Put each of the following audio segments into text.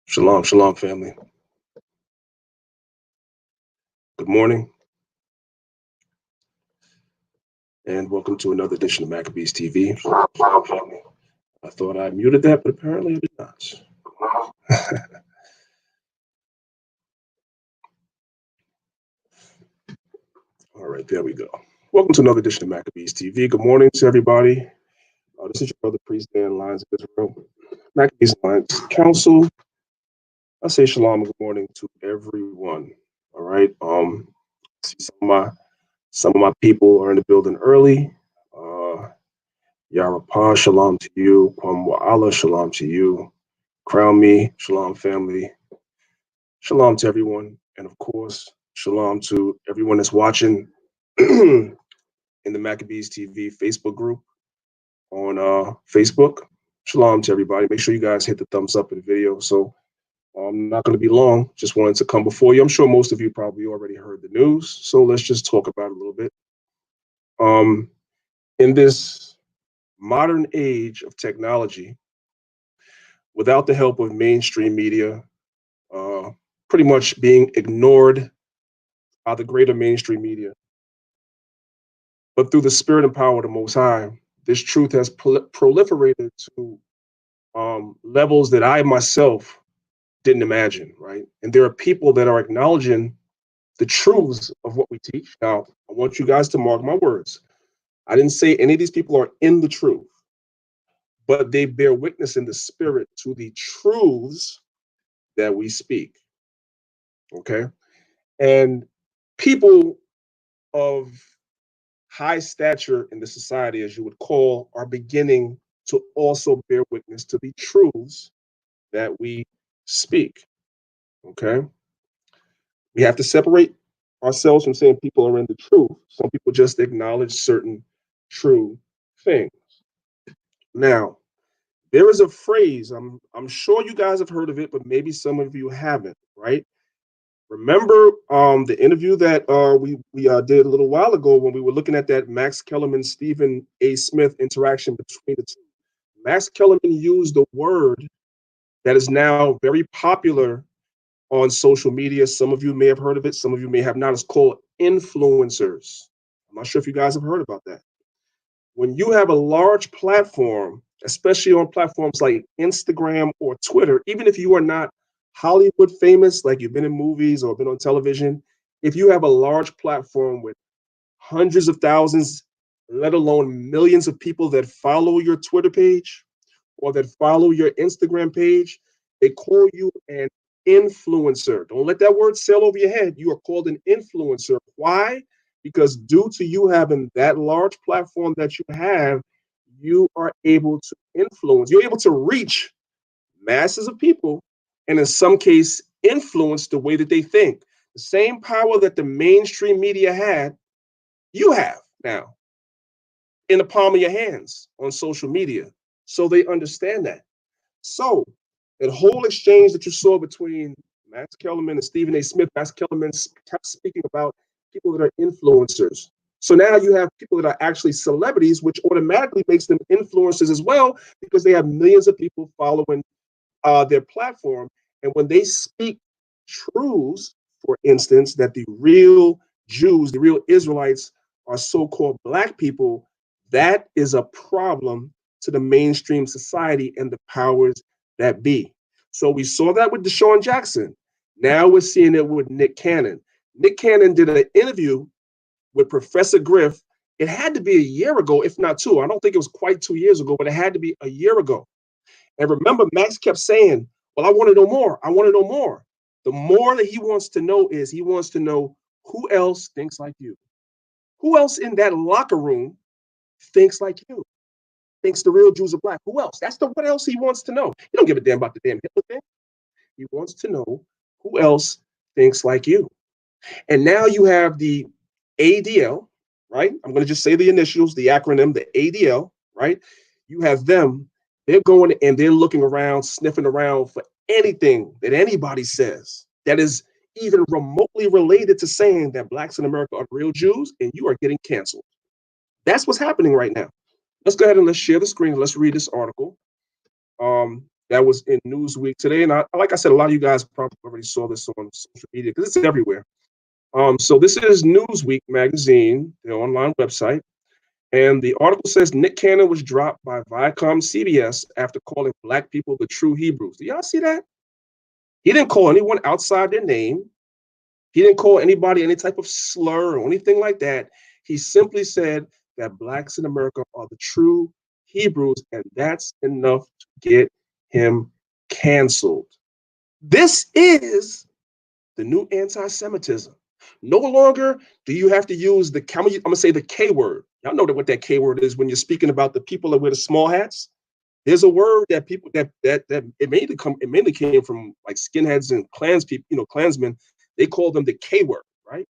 Shalom, shalom, family. Good morning, and welcome to another edition of Maccabees TV. Shalom, family. I thought I muted that, but apparently I did not. All right, there we go. Welcome to another edition of Maccabees TV. Good morning to everybody. This is your brother, Priest Dan Lyons of Israel, Maccabees Alliance Council. I say shalom and good morning to everyone. All right. See some of my people are in the building early. Yarapah, shalom to you. Kwam Wa'ala, shalom to you. Crown me, shalom family. Shalom to everyone. And of course, shalom to everyone that's watching in the Maccabees TV Facebook group on Facebook. Shalom to everybody. Make sure you guys hit the thumbs up in the video. So I'm not going to be long. Just wanted to come before you. I'm sure most of you probably already heard the news. So let's just talk about it a little bit. In this modern age of technology, without the help of mainstream media, pretty much being ignored by the greater mainstream media, but through the spirit and power of the Most High, this truth has proliferated to levels that I myself didn't imagine, right? And there are people that are acknowledging the truths of what we teach. Now, I want you guys to mark my words. I didn't say any of these people are in the truth, but they bear witness in the spirit to the truths that we speak, okay? And people of high stature in the society, as you would call, are beginning to also bear witness to the truths that we speak, okay? We have to separate ourselves from saying people are in the truth. Some people just acknowledge certain true things. Now, there is a phrase, I'm sure you guys have heard of it, but maybe some of you haven't, right? Remember the interview that we did a little while ago when we were looking at that Max Kellerman, Stephen A. Smith interaction between the two. Max Kellerman used a word that is now very popular on social media. Some of you may have heard of it. Some of you may have not. It's called influencers. I'm not sure if you guys have heard about that. When you have a large platform, especially on platforms like Instagram or Twitter, even if you are not Hollywood famous, like you've been in movies or been on television, if you have a large platform with hundreds of thousands, let alone millions of people that follow your Twitter page or that follow your Instagram page, they call you an influencer. Don't let that word sail over your head. You are called an influencer. Why? Because due to you having that large platform that you have, you are able to influence. You're able to reach masses of people, and in some case, influence the way that they think. The same power that the mainstream media had, you have now in the palm of your hands on social media. So they understand that. So that whole exchange that you saw between Max Kellerman and Stephen A. Smith, Max Kellerman kept speaking about people that are influencers. So now you have people that are actually celebrities, which automatically makes them influencers as well, because they have millions of people following their platform. And when they speak truths, for instance, that the real Jews, the real Israelites are so-called Black people, that is a problem to the mainstream society and the powers that be. So we saw that with DeSean Jackson. Now we're seeing it with Nick Cannon. Nick Cannon did an interview with Professor Griff. It had to be a year ago, if not two. I don't think it was quite 2 years ago, but it had to be a year ago. And remember, Max kept saying, well, I want to know more. I want to know more. The more that he wants to know is he wants to know who else thinks like you. Who else in that locker room thinks like you? Thinks the real Jews are Black. Who else? That's what else he wants to know. He don't give a damn about the damn Hitler thing. He wants to know who else thinks like you. And now you have the ADL, right? I'm going to just say the initials, the acronym, the ADL, right? You have them. They're going and they're looking around, sniffing around for anything that anybody says that is even remotely related to saying that Blacks in America are real Jews, and you are getting canceled. That's what's happening right now. Let's go ahead and let's share the screen. Let's read this article. That was in Newsweek today. And like I said, a lot of you guys probably already saw this on social media because it's everywhere. So this is Newsweek magazine, the online website. And the article says Nick Cannon was dropped by Viacom CBS after calling Black people the true Hebrews. Do y'all see that? He didn't call anyone outside their name. He didn't call anybody any type of slur or anything like that. He simply said that Blacks in America are the true Hebrews, and that's enough to get him canceled. This is the new anti-Semitism. No longer do you have to use I'm gonna say the K word. Y'all know what that K word is when you're speaking about the people that wear the small hats. There's a word that people that it mainly came from like skinheads and clans people, Klansmen. They call them the K word, right?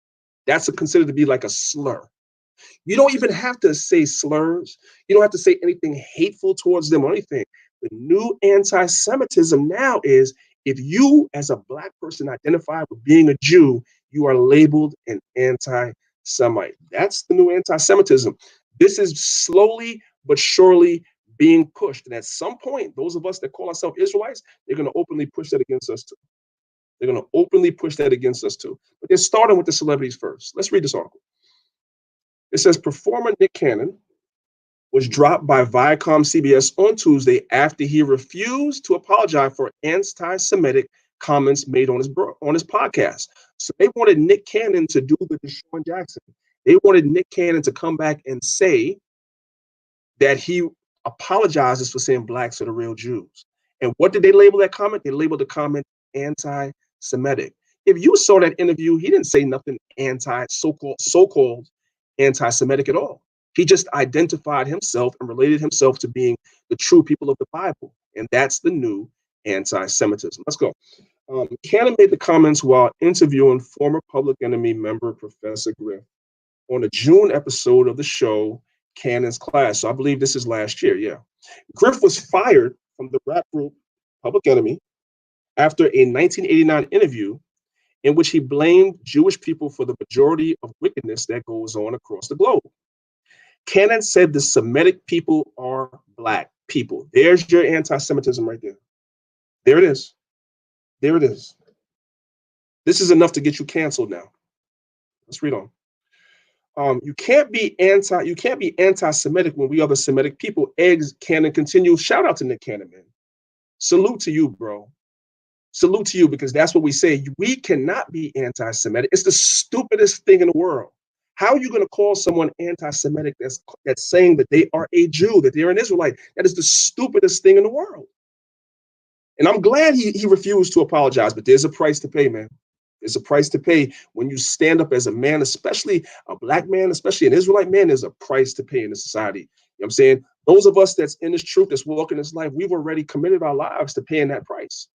That's considered to be like a slur. You don't even have to say slurs. You don't have to say anything hateful towards them or anything. The new anti-Semitism now is if you, as a Black person, identify with being a Jew, you are labeled an anti-Semite. That's the new anti-Semitism. This is slowly but surely being pushed. And at some point, those of us that call ourselves Israelites, they're going to openly push that against us too. They're going to openly push that against us too. But they're starting with the celebrities first. Let's read this article. It says performer Nick Cannon was dropped by Viacom CBS on Tuesday after he refused to apologize for anti-Semitic comments made on his podcast. So they wanted Nick Cannon to do the DeSean Jackson. They wanted Nick Cannon to come back and say that he apologizes for saying Blacks are the real Jews. And what did they label that comment? They labeled the comment anti-Semitic. If you saw that interview, he didn't say nothing so-called anti-Semitic at all. He just identified himself and related himself to being the true people of the Bible. And that's the new anti-Semitism. Let's go. Cannon made the comments while interviewing former Public Enemy member Professor Griff on a June episode of the show Cannon's Class. So I believe this is last year. Yeah. Griff was fired from the rap group Public Enemy after a 1989 interview in which he blamed Jewish people for the majority of wickedness that goes on across the globe. Cannon said the Semitic people are Black people. There's your anti-Semitism right there. There it is. There it is. This is enough to get you canceled now. Let's read on. You can't be anti-Semitic when we are the Semitic people. Eggs Cannon continues. Shout out to Nick Cannon, man. Salute to you, bro. Salute to you, because that's what we say. We cannot be anti-Semitic. It's the stupidest thing in the world. How are you going to call someone anti-Semitic that's saying that they are a Jew, that they're an Israelite? That is the stupidest thing in the world. And I'm glad he refused to apologize, but there's a price to pay, man. There's a price to pay when you stand up as a man, especially a Black man, especially an Israelite man. There's a price to pay in this society. You know what I'm saying? Those of us that's in this truth, that's walking this life, we've already committed our lives to paying that price,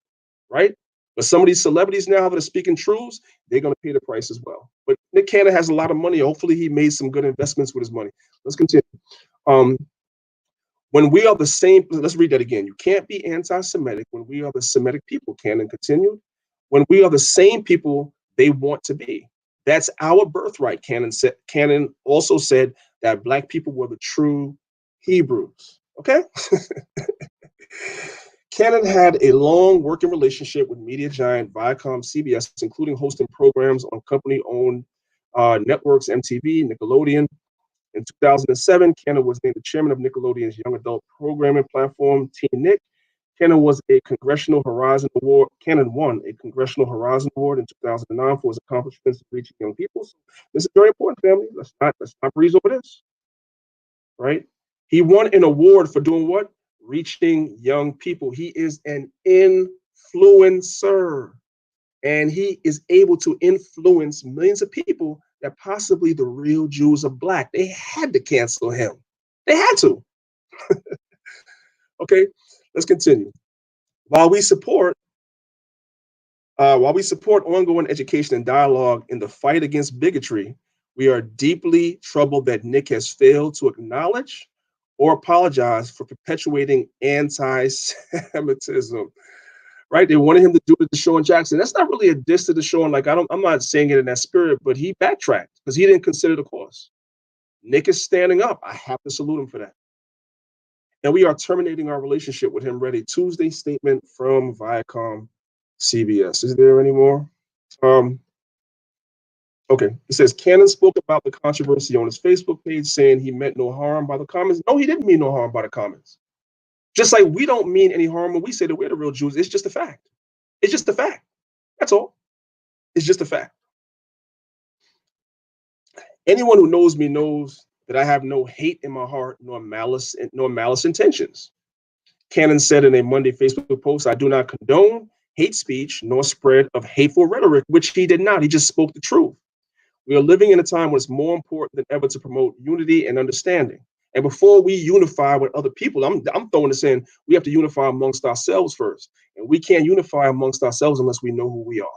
right? But some of these celebrities now that are speaking truths, they're going to pay the price as well. But Nick Cannon has a lot of money. Hopefully he made some good investments with his money. Let's continue. When we are the same, let's read that again. You can't be anti-Semitic when we are the Semitic people, Cannon continued. When we are the same people they want to be. That's our birthright, Cannon said. Cannon also said that Black people were the true Hebrews. Okay? Cannon had a long working relationship with media giant Viacom CBS, including hosting programs on company-owned networks, MTV, Nickelodeon. In 2007, Cannon was named the chairman of Nickelodeon's young adult programming platform, Teen Nick. Cannon won a Congressional Horizon Award in 2009 for his accomplishments in reaching young people. So this is very important, family. Let's not breeze over this, right? He won an award for doing what? Reaching young people. He is an influencer, and he is able to influence millions of people that possibly the real Jews are Black. They had to cancel him. They had to. Okay, let's continue. While we support ongoing education and dialogue in the fight against bigotry, we are deeply troubled that Nick has failed to acknowledge or apologize for perpetuating anti-Semitism. Right? They wanted him to do it to DeSean Jackson. That's not really a diss to DeSean. Like I'm not saying it in that spirit, but he backtracked because he didn't consider the cost. Nick is standing up. I have to salute him for that. and we are terminating our relationship with him. Ready? Tuesday statement from Viacom CBS. Is there any more? Um, okay. It says Cannon spoke about the controversy on his Facebook page, saying he meant no harm by the comments. No, he didn't mean no harm by the comments. Just like we don't mean any harm when we say that we're the real Jews. It's just a fact. It's just a fact. That's all. It's just a fact. Anyone who knows me knows that I have no hate in my heart, nor malice intentions. Cannon said in a Monday Facebook post, I do not condone hate speech nor spread of hateful rhetoric, which he did not. He just spoke the truth. We are living in a time when it's more important than ever to promote unity and understanding. And before we unify with other people, I'm throwing this in, we have to unify amongst ourselves first. And we can't unify amongst ourselves unless we know who we are.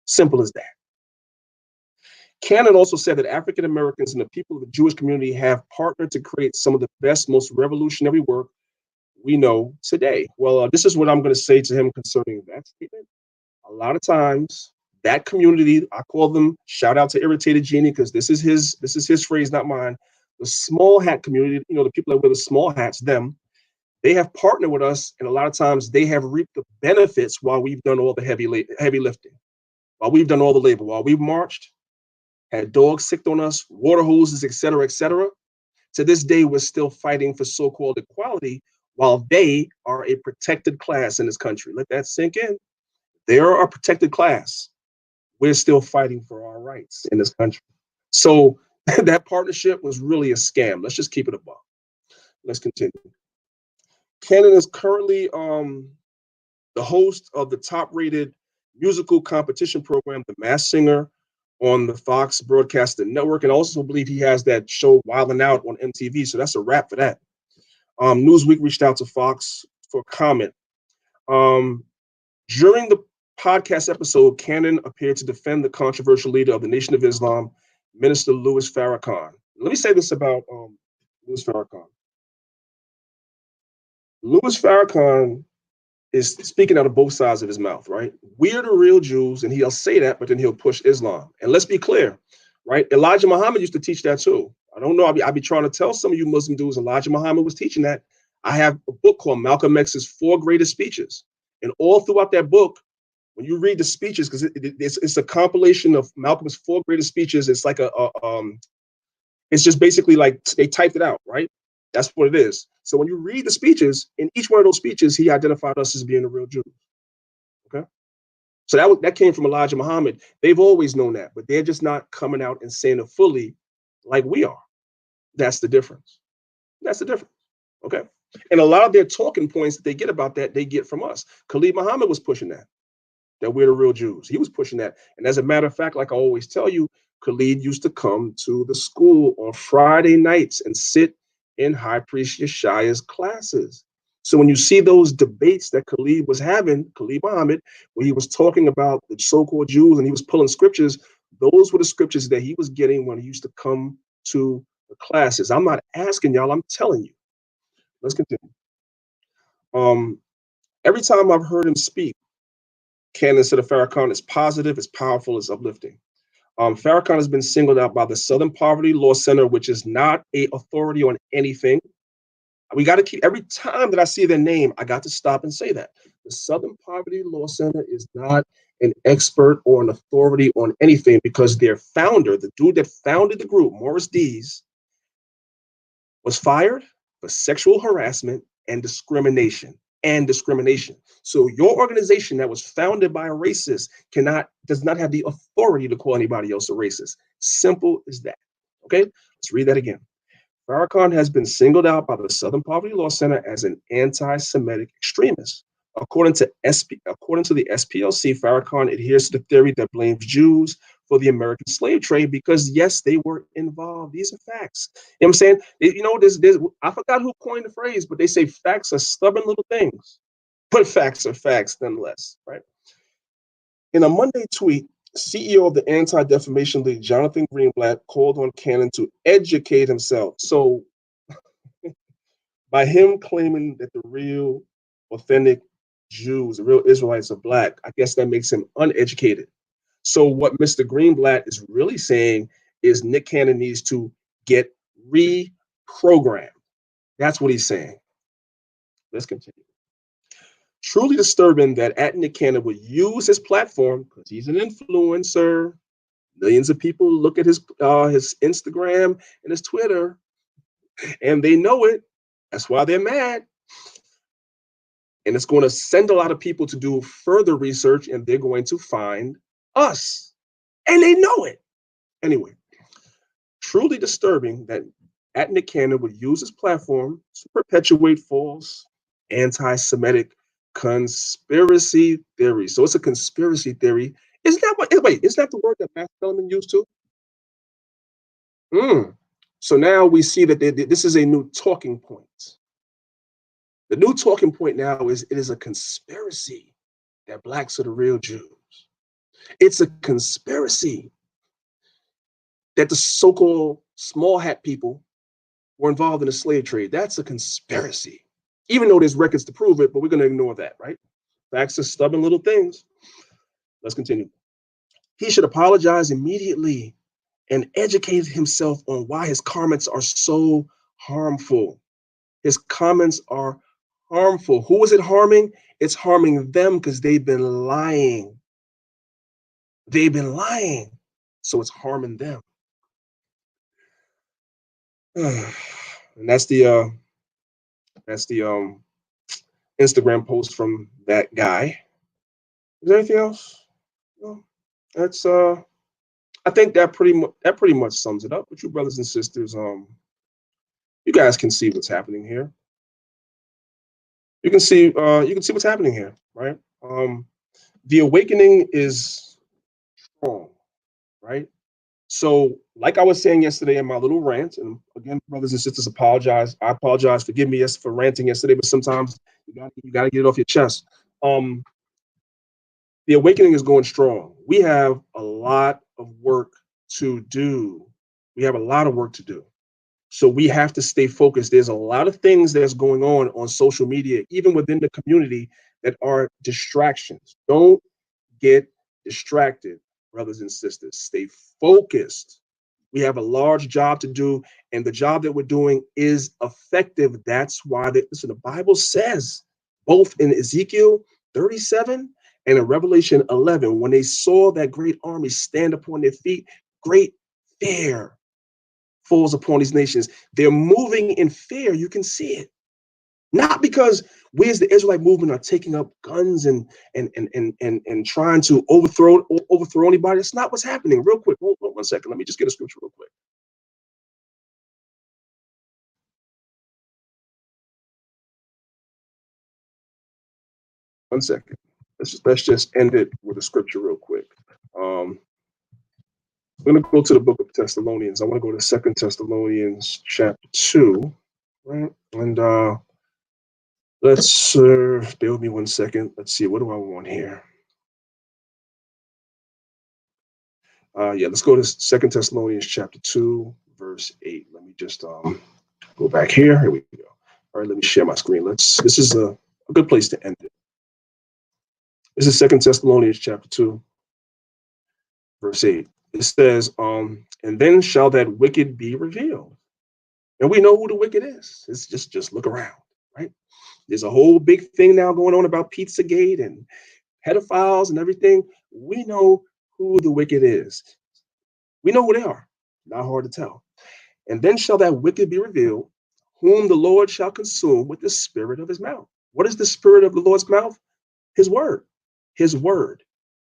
Simple as that. Cannon also said that African Americans and the people of the Jewish community have partnered to create some of the best, most revolutionary work we know today. Well, this is what I'm going to say to him concerning that statement. A lot of times, that community, I call them, shout out to Irritated Genie, because this is his phrase, not mine. The small hat community, the people that wear the small hats, they have partnered with us, and a lot of times they have reaped the benefits while we've done all the heavy lifting, while we've done all the labor, while we've marched, had dogs sicked on us, water hoses, et cetera, et cetera. To this day, we're still fighting for so-called equality while they are a protected class in this country. Let that sink in. They are a protected class. We're still fighting for our rights in this country. So that partnership was really a scam. Let's just keep it above. Let's continue. Cannon is currently the host of the top-rated musical competition program, The Masked Singer, on the Fox Broadcasting Network, and I also believe he has that show Wild 'N Out on MTV. So that's a wrap for that. Newsweek reached out to Fox for comment. During the podcast episode, Cannon appeared to defend the controversial leader of the Nation of Islam, Minister Louis Farrakhan. Let me say this about Louis Farrakhan. Louis Farrakhan is speaking out of both sides of his mouth, right? We're the real Jews, and he'll say that, but then he'll push Islam. And let's be clear, right? Elijah Muhammad used to teach that too. I don't know. I'll be trying to tell some of you Muslim dudes Elijah Muhammad was teaching that. I have a book called Malcolm X's 4 Greatest Speeches. And all throughout that book, when you read the speeches, because it's a compilation of Malcolm's 4 greatest speeches, it's like it's just basically like they typed it out, right? That's what it is. So when you read the speeches, in each one of those speeches, he identified us as being the real Jews. Okay. So that came from Elijah Muhammad. They've always known that, but they're just not coming out and saying it fully like we are. That's the difference. That's the difference. Okay. And a lot of their talking points that they get about that, they get from us. Khalid Muhammad was pushing that we're the real Jews. He was pushing that. And as a matter of fact, like I always tell you, Khalid used to come to the school on Friday nights and sit in High Priest Yeshaya's classes. So when you see those debates that Khalid was having, Khalid Muhammad, where he was talking about the so-called Jews and he was pulling scriptures, those were the scriptures that he was getting when he used to come to the classes. I'm not asking y'all, I'm telling you. Let's continue. Every time I've heard him speak, Cannon said of Farrakhan is positive, it's powerful, it's uplifting. Farrakhan has been singled out by the Southern Poverty Law Center, which is not an authority on anything. We got to keep, every time that I see their name, I got to stop and say that. The Southern Poverty Law Center is not an expert or an authority on anything because their founder, the dude that founded the group, Morris Dees, was fired for sexual harassment and discrimination. So your organization that was founded by a racist does not have the authority to call anybody else a racist. Simple as that. Okay, let's read that again. Farrakhan has been singled out by the Southern Poverty Law Center as an anti-Semitic extremist. According to the SPLC, Farrakhan adheres to the theory that blames Jews for the American slave trade because, yes, they were involved. These are facts. You know what I'm saying? I forgot who coined the phrase, but they say facts are stubborn little things, but facts are facts nonetheless, right? In a Monday tweet, CEO of the Anti-Defamation League, Jonathan Greenblatt, called on Cannon to educate himself. So by him claiming that the real, authentic Jews, the real Israelites are Black, I guess that makes him uneducated. So what Mr. Greenblatt is really saying is Nick Cannon needs to get reprogrammed. That's what he's saying. Let's continue. Truly disturbing that Nick Cannon would use his platform because he's an influencer. Millions of people look at his Instagram and his Twitter, and they know it. That's why they're mad. And it's going to send a lot of people to do further research, and they're going to find us. And they know it. Anyway, truly disturbing that Nick Cannon would use his platform to perpetuate false anti-Semitic conspiracy theory. So it's a conspiracy theory. Isn't that what? Wait, isn't that the word that Matt Spellman used too? So now we see that this is a new talking point. The new talking point now is it is a conspiracy that blacks are the real Jews. It's a conspiracy that the so-called small hat people were involved in the slave trade. That's a conspiracy, even though there's records to prove it, but we're going to ignore that, right? Facts are stubborn little things. Let's continue. He should apologize immediately and educate himself on why his comments are so harmful. His comments are harmful. Who is it harming? It's harming them because they've been lying. They've been lying. So it's harming them. And that's the Instagram post from that guy. Is there anything else? No. That's I think that pretty much sums it up. But you brothers and sisters, you guys can see what's happening here. You can see what's happening here, right? The awakening is strong, right? So, like I was saying yesterday in my little rant, and again, brothers and sisters, apologize. I apologize. Forgive me, yes, for ranting yesterday, but sometimes you got to get it off your chest. The awakening is going strong. We have a lot of work to do. We have a lot of work to do. So we have to stay focused. There's a lot of things that's going on social media, even within the community, that are distractions. Don't get distracted, brothers and sisters. Stay focused. We have a large job to do, and the job that we're doing is effective. That's why listen, the Bible says, both in Ezekiel 37 and in Revelation 11, when they saw that great army stand upon their feet, great fear falls upon these nations. They're moving in fear. You can see it. Not because we as the Israelite movement are taking up guns and trying to overthrow anybody. That's not what's happening. Real quick, hold on 1 second. Let me just get a scripture real quick. One second. Let's just end it with a scripture real quick. I'm going to go to the book of Thessalonians. I want to go to 2 Thessalonians chapter 2, right? And let's bear with me 1 second. Let's see, what do I want here? Let's go to 2 Thessalonians chapter 2, verse 8. Let me just go back here. Here we go. All right, let me share my screen. This is a good place to end it. This is 2 Thessalonians chapter 2, verse 8. It says, and then shall that wicked be revealed. And we know who the wicked is. It's just look around, right? There's a whole big thing now going on about Pizzagate and pedophiles and everything. We know who the wicked is. We know who they are. Not hard to tell. And then shall that wicked be revealed, whom the Lord shall consume with the spirit of his mouth. What is the spirit of the Lord's mouth? His word. His word.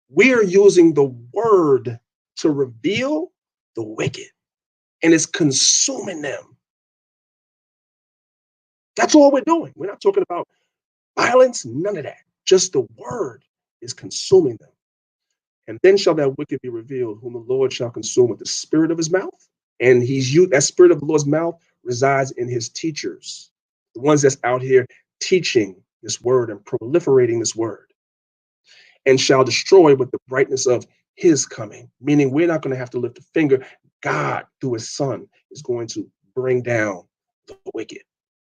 We are using the word to reveal the wicked, and it's consuming them. That's all we're doing. We're not talking about violence, none of that. Just the word is consuming them. And then shall that wicked be revealed, whom the Lord shall consume with the spirit of his mouth. And that spirit of the Lord's mouth resides in his teachers, the ones that's out here teaching this word and proliferating this word, and shall destroy with the brightness of his coming. Meaning we're not going to have to lift a finger. God, through his son, is going to bring down the wicked.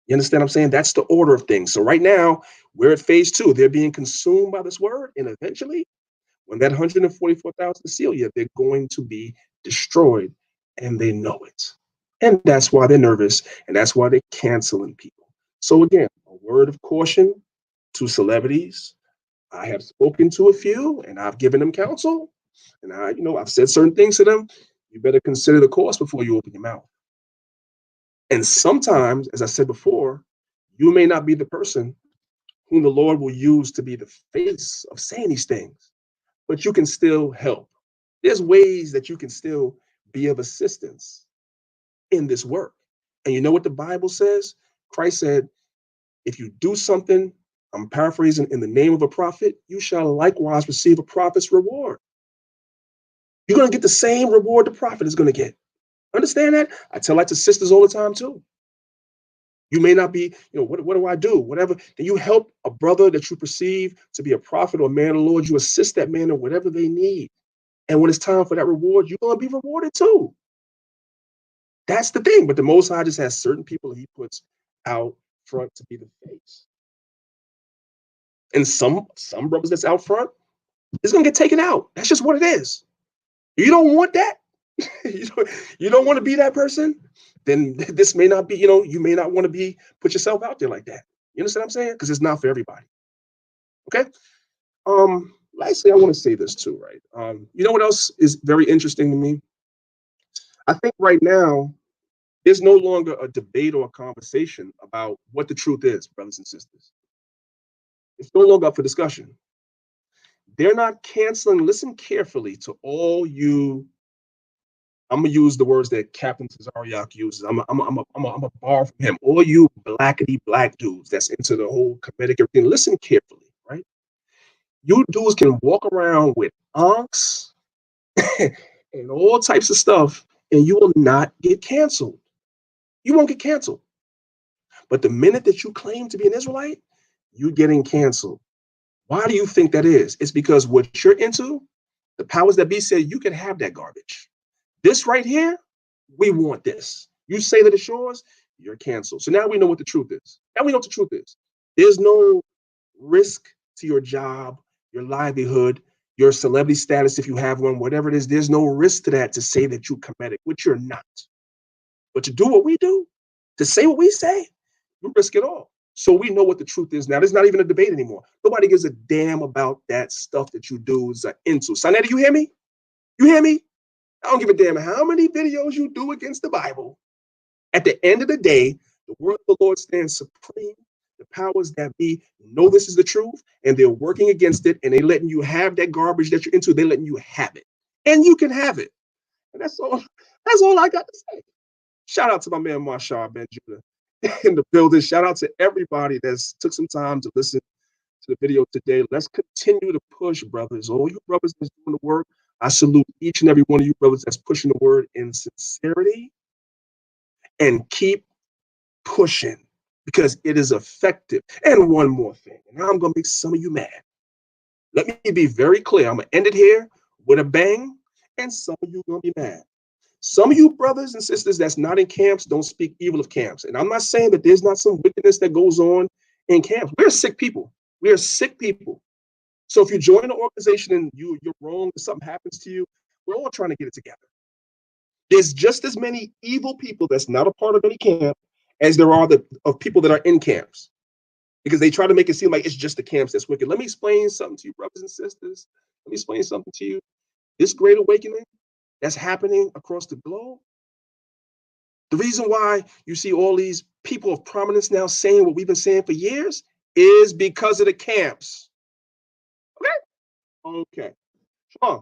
You understand what I'm saying? That's the order of things. So right now, we're at phase 2. They're being consumed by this word, and eventually, when that 144,000 seal year, they're going to be destroyed, and they know it. And that's why they're nervous, and that's why they're canceling people. So again, a a word of caution to celebrities. I have spoken to a few and I've given them counsel, and I've said certain things to them. You better consider the cost before you open your mouth. And sometimes, as I said before, you may not be the person whom the Lord will use to be the face of saying these things, but you can still help. There's ways that you can still be of assistance in this work. And you know what the Bible says? Christ said, if you do something, I'm paraphrasing, in the name of a prophet, you shall likewise receive a prophet's reward. You're going to get the same reward the prophet is going to get. Understand that? I tell that to sisters all the time too. You may not be, what do I do? Whatever. Then you help a brother that you perceive to be a prophet or a man of the Lord. You assist that man in whatever they need. And when it's time for that reward, you're going to be rewarded too. That's the thing. But the Most High just has certain people he puts out front to be the face. And some brothers that's out front is going to get taken out. That's just what it is. You don't want that. you don't want to be that person. Then this may not be, you may not want to put yourself out there like that. You understand what I'm saying? Because it's not for everybody. Okay. Lastly, I want to say this too, right? You know what else is very interesting to me? I think right now, there's no longer a debate or a conversation about what the truth is, brothers and sisters. It's no longer up for discussion. They're not canceling. Listen carefully to all you. I'm gonna use the words that Captain Tazariak uses. I'm a bar from him. All you blackety black dudes that's into the whole Kemetic everything. Listen carefully, right? You dudes can walk around with ankhs and all types of stuff, and you will not get canceled. You won't get canceled. But the minute that you claim to be an Israelite, you're getting canceled. Why do you think that is? It's because what you're into, the powers that be said, you can have that garbage. This right here, we want this. You say that it's yours, you're canceled. So now we know what the truth is. Now we know what the truth is. There's no risk to your job, your livelihood, your celebrity status, if you have one, whatever it is. There's no risk to that to say that you're Kemetic, which you're not. But to do what we do, to say what we say, you risk it all. So we know what the truth is now. There's not even a debate anymore. Nobody gives a damn about that stuff that you dudes are into. Sonetta, you hear me? You hear me? I don't give a damn how many videos you do against the Bible. At the end of the day, the word of the Lord stands supreme. The powers that be know this is the truth, and they're working against it, and they're letting you have that garbage that you're into. They're letting you have it. And you can have it. And that's all I got to say. Shout out to my man Marshall Ben Judah in the building. Shout out to everybody that's took some time to listen to the video today. Let's continue to push, brothers. All you brothers that's doing the work, I salute each and every one of you brothers that's pushing the word in sincerity, and keep pushing because it is effective. And one more thing, and now I'm going to make some of you mad. Let me be very clear. I'm going to end it here with a bang, and some of you are going to be mad. Some of you brothers and sisters that's not in camps don't speak evil of camps. And I'm not saying that there's not some wickedness that goes on in camps. We're sick people. We are sick people. So if you join an organization and you're wrong, something happens to you, we're all trying to get it together. There's just as many evil people that's not a part of any camp as there are of people that are in camps, because they try to make it seem like it's just the camps that's wicked. Let me explain something to you, brothers and sisters. Let me explain something to you. This great awakening that's happening across the globe, the reason why you see all these people of prominence now saying what we've been saying for years is because of the camps. Okay? Okay. Shalom.